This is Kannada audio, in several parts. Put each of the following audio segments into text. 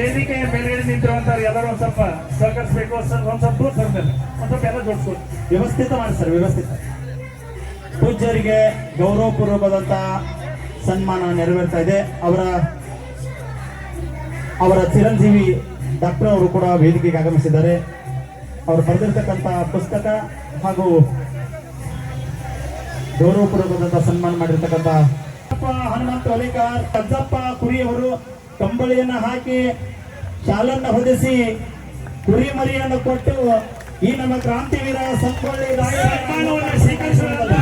ವೇದಿಕೆ ಮೇಲ್ಗಡೆ ನಿಂತಿರುವಂತ ಎಲ್ಲರೂ ಒಂದ್ ಸ್ವಲ್ಪ ಸಹಕರಿಸಬೇಕು. ಒಂದ್ ಸ್ವಲ್ಪ ದೂರ ಸರ್ಬೇಕು, ಒಂದ್ ಸ್ವಲ್ಪ ಎಲ್ಲ ಜೋಡಿಸ್ಬೋದು, ವ್ಯವಸ್ಥಿತ ಮಾಡಿ ಸರ್, ವ್ಯವಸ್ಥಿತ. ಪೂಜ್ಯರಿಗೆ ಗೌರವಪೂರ್ವಕವಾದಂತ ಸನ್ಮಾನ ನೆರವೇರ್ತಾ ಇದೆ. ಅವರ ಚಿರಂಜೀವಿ ಡಾಕ್ಟರ್ ಅವರು ಕೂಡ ವೇದಿಕೆಗೆ ಆಗಮಿಸಿದ್ದಾರೆ. ಅವರು ಬರೆದಿರ್ತಕ್ಕಂಥ ಪುಸ್ತಕ ಹಾಗೂ ಗೌರವಪೂರ್ವಕವಾದಂತಹ ಸನ್ಮಾನ ಮಾಡಿರ್ತಕ್ಕಂಥ ಹನುಮಂತ ಒಲಿಕಾರ್, ಕಜ್ಜಪ್ಪ ಕುರಿಯವರು ಕಂಬಳಿಯನ್ನು ಹಾಕಿ ಶಾಲನ್ನು ಹೊದಿಸಿ ಕುರಿ ಮರಿಯನ್ನು ಕೊಟ್ಟು ಈ ನಮ್ಮ ಕ್ರಾಂತಿವೀರ ಸಂಗೊಳ್ಳಿ ಸನ್ಮಾನವನ್ನು ಸ್ವೀಕರಿಸುವಂತ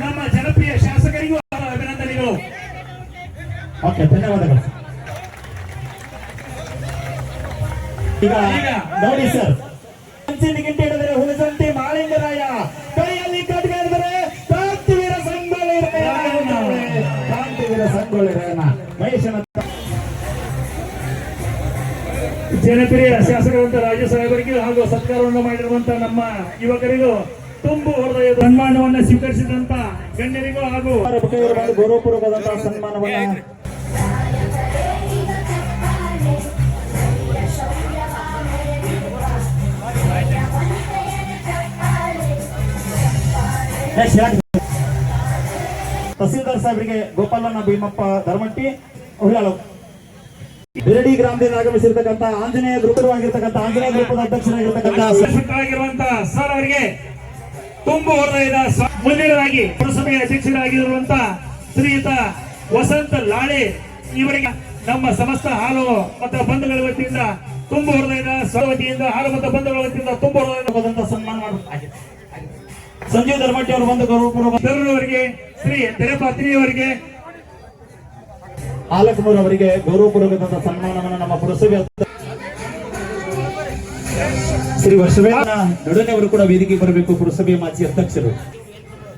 ನಮ್ಮ ಜನಪ್ರಿಯ ಶಾಸಕರಿಗೂ ಅಭಿನಂದನೆಗಳು. ಓಕೆ, ಧನ್ಯವಾದಗಳು. ಈಗ ನೋಡಿ ಸರ್, ಗಂಟೆ ಹಿಡಿದರೆ ಹುಲಿಸಂತಿ ಮಾಳಿಂಗರಾಯ, ಕೈಯಲ್ಲಿ ಕಟ್ಗೆ ಹಿಡಿದರೆ ಕ್ರಾಂತಿವೀರ ಸಂಗೊಳ್ಳಿ ರಾಯಣ್ಣ, ಕ್ರಾಂತಿವೀರ ಸಂಗೊಳ್ಳಿ ರಾಯಣ್ಣ ಮಹೇಶನ ಜನಪ್ರಿಯ ಶಾಸಕರಂತ ರಾಜ್ಯ ಸಾಹೇಬರಿಗೂ ಹಾಗೂ ಸತ್ಕಾರವನ್ನು ಮಾಡಿರುವಂತ ನಮ್ಮ ಯುವಕರಿಗೂ ತುಂಬು ಹೃದಯದ ಸನ್ಮಾನವನ್ನು ಸ್ವೀಕರಿಸಿದಂತ ಗಣ್ಯರಿಗೂ ಹಾಗೂ ಗೌರವಪೂರ್ವಕವಾದಂತಹ ಸನ್ಮಾನವನ್ನು ತಹಸೀಲ್ದಾರ್ ಸಾಹೇಬರಿಗೆ ಗೋಪಾಲಣ್ಣ ಭೀಮಪ್ಪ ಧರ್ಮಟ್ಟಿ ಹುಲ್ಲಾಳು, ಬಿರಡಿ ಗ್ರಾಮದಿಂದ ಆಗಮಿಸಿರ್ತಕ್ಕಂಥ ಆಂಜನೇಯ ಗ್ರೂಪವಾಗಿರ್ತಕ್ಕಂಥ ಆಂಜನೇಯ ಗ್ರೂಪದ ಅಧ್ಯಕ್ಷರಾಗಿರುವಂತಹ ಸರ್ ಅವರಿಗೆ ತುಂಬು ಹೃದಯದ ಮುಂದಿನದಾಗಿ ಪುರಸಭೆಯ ಅಧ್ಯಕ್ಷರಾಗಿರುವಂತಹ ಶ್ರೀಯುತ ವಸಂತ ಲಾಳೆ ಇವರಿಗೆ ನಮ್ಮ ಸಮಸ್ತ ಹಾಲು ಮತ್ತು ಬಂಧುಗಳ ವತಿಯಿಂದ ತುಂಬು ಹೃದಯದ ವತಿಯಿಂದ ಹಾಲು ಮತ್ತು ಬಂಧುಗಳ ವತಿಯಿಂದ ತುಂಬು ಹೃದಯದ ಸನ್ಮಾನ ಮಾಡಬೇಕಾಗಿದೆ. ಸಂಜೀವ್ ಧರ್ಮಟ್ಟಿ ಅವರು ಬಂದು ಗೌರವಪೂರ್ವಕವರಿಗೆ, ಶ್ರೀ ತೆರೆಪಾತ್ರಿಯವರಿಗೆ, ಆಲಕನೂರ್ ಅವರಿಗೆ ಗೌರವಪೂರ್ವಕವಾದ ಸನ್ಮಾನವನ್ನು ನಮ್ಮ ಪುರಸಭೆ ಶ್ರೀ ವರ್ಷವೇನ ನಡುವೆ ಅವರು ಕೂಡ ವೇದಿಕೆ ಬರಬೇಕು. ಪುರಸಭೆಯ ಮಾಜಿ ಅಧ್ಯಕ್ಷರು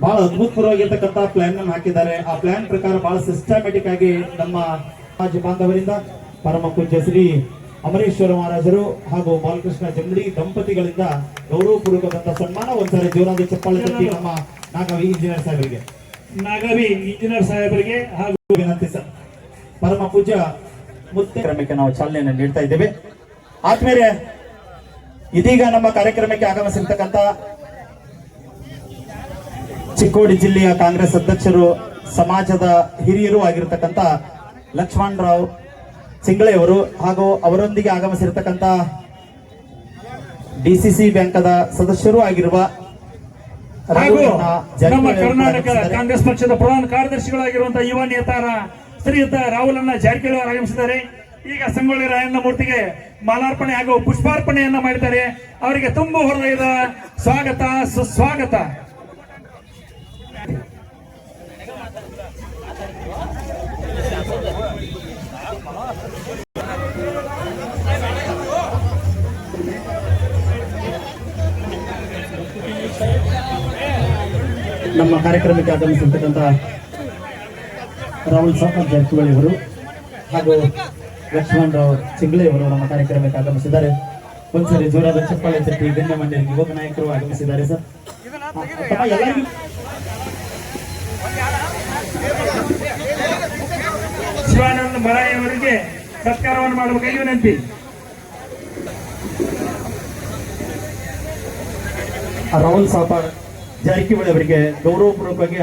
ಬಹಳ ಅದ್ಭುತಪೂರ್ವವಾಗಿರ್ತಕ್ಕಂಥ ಪ್ಲಾನ್ ಅನ್ನು ಹಾಕಿದ್ದಾರೆ. ಆ ಪ್ಲಾನ್ ಪ್ರಕಾರ ಬಹಳ ಸಿಸ್ಟಮ್ಯಾಟಿಕ್ ಆಗಿ ನಮ್ಮ ಮಾಜಿ ಬಾಂಧವರಿಂದ ಪರಮ ಪೂಜ್ಯ ಶ್ರೀ ಅಮರೇಶ್ವರ ಮಹಾರಾಜರು ಹಾಗೂ ಬಾಲಕೃಷ್ಣ ಜಂಗಡಿ ದಂಪತಿಗಳಿಂದ ಗೌರವಪೂರ್ವಕವಾದ ಸನ್ಮಾನ. ಒಂದ್ಸಾರಿ ಜೋರಾದ ಚಪ್ಪಾಳೆ ತಟ್ಟಿ ನಮ್ಮ ನಾಗವಿ ಇಂಜಿನಿಯರ್ ಸಾಹೇಬರಿಗೆ ಹಾಗೂ ವಿನಂತಿ ಸರ್. ಪರಮ ಪೂಜ್ಯ ಮುತ್ತೆ ಕಾರ್ಯಕ್ರಮಕ್ಕೆ ನಾವು ಚಾಲನೆಯನ್ನು ನೀಡ್ತಾ ಇದ್ದೇವೆ. ಆದ್ಮೇಲೆ ಇದೀಗ ನಮ್ಮ ಕಾರ್ಯಕ್ರಮಕ್ಕೆ ಆಗಮಿಸಿರ್ತಕ್ಕಂಥ ಚಿಕ್ಕೋಡಿ ಜಿಲ್ಲೆಯ ಕಾಂಗ್ರೆಸ್ ಅಧ್ಯಕ್ಷರು, ಸಮಾಜದ ಹಿರಿಯರು ಆಗಿರ್ತಕ್ಕಂಥ ಲಕ್ಷ್ಮಣರಾವ್ ಸಿಂಗಳೆಯವರು ಹಾಗೂ ಅವರೊಂದಿಗೆ ಆಗಮಿಸಿರ್ತಕ್ಕಂಥ ಡಿಸಿಸಿ ಬ್ಯಾಂಕದ ಸದಸ್ಯರು ಆಗಿರುವ ನಮ್ಮ ಕರ್ನಾಟಕ ಕಾಂಗ್ರೆಸ್ ಪಕ್ಷದ ಪ್ರಧಾನ ಕಾರ್ಯದರ್ಶಿಗಳಾಗಿರುವಂತಹ ಯುವ ನೇತಾರ ಶ್ರೀಯುತ ರಾಹುಲಣ್ಣ ಜಾರಕಿಹೊಳಿ ಅವರು ಆಗಮಿಸಿದ್ದಾರೆ. ಈಗ ಸಂಗೊಳ್ಳಿ ರಾಯಣ್ಣ ಮೂರ್ತಿಗೆ ಮಾಲಾರ್ಪಣೆ ಹಾಗೂ ಪುಷ್ಪಾರ್ಪಣೆಯನ್ನ ಮಾಡಿದ್ದಾರೆ. ಅವರಿಗೆ ತುಂಬು ಹೃದಯದ ಸ್ವಾಗತ, ಸುಸ್ವಾಗತ. ನಮ್ಮ ಕಾರ್ಯಕ್ರಮಕ್ಕೆ ಆಗಮಿಸಿರ್ತಕ್ಕಂಥ ರಾಹುಲ್ ಸಾಹೇಬ್ ಜಾರಕಿಹೊಳಿ ಅವರು ಹಾಗೂ ಲಕ್ಷ್ಮಣರಾವ್ ಸಿಂಗ್ಳೆ ಅವರು ನಮ್ಮ ಕಾರ್ಯಕ್ರಮಕ್ಕೆ ಆಗಮಿಸಿದ್ದಾರೆ. ಒಂದ್ಸರಿ ಜೋರಾದ ಚಪ್ಪಾಳೆ ತಟ್ಟಿ ಗಣ್ಯಮಾನ್ಯರಿಗೆ ಯುವಕ ನಾಯಕರು ಆಗಮಿಸಿದ್ದಾರೆ ಸರ್. ಶಿವಾನಂದ ಮರಾಯಿ ಅವರಿಗೆ ಸತ್ಕಾರವನ್ನು ಮಾಡಬೇಕಾಗಿ ವಿನಂತಿ. ರಾಹುಲ್ ಸಾಹೇಬ್ ಜಾರಕಿಹೊಳಿ ಅವರಿಗೆ ಗೌರವಪೂರ್ವಕವಾಗಿ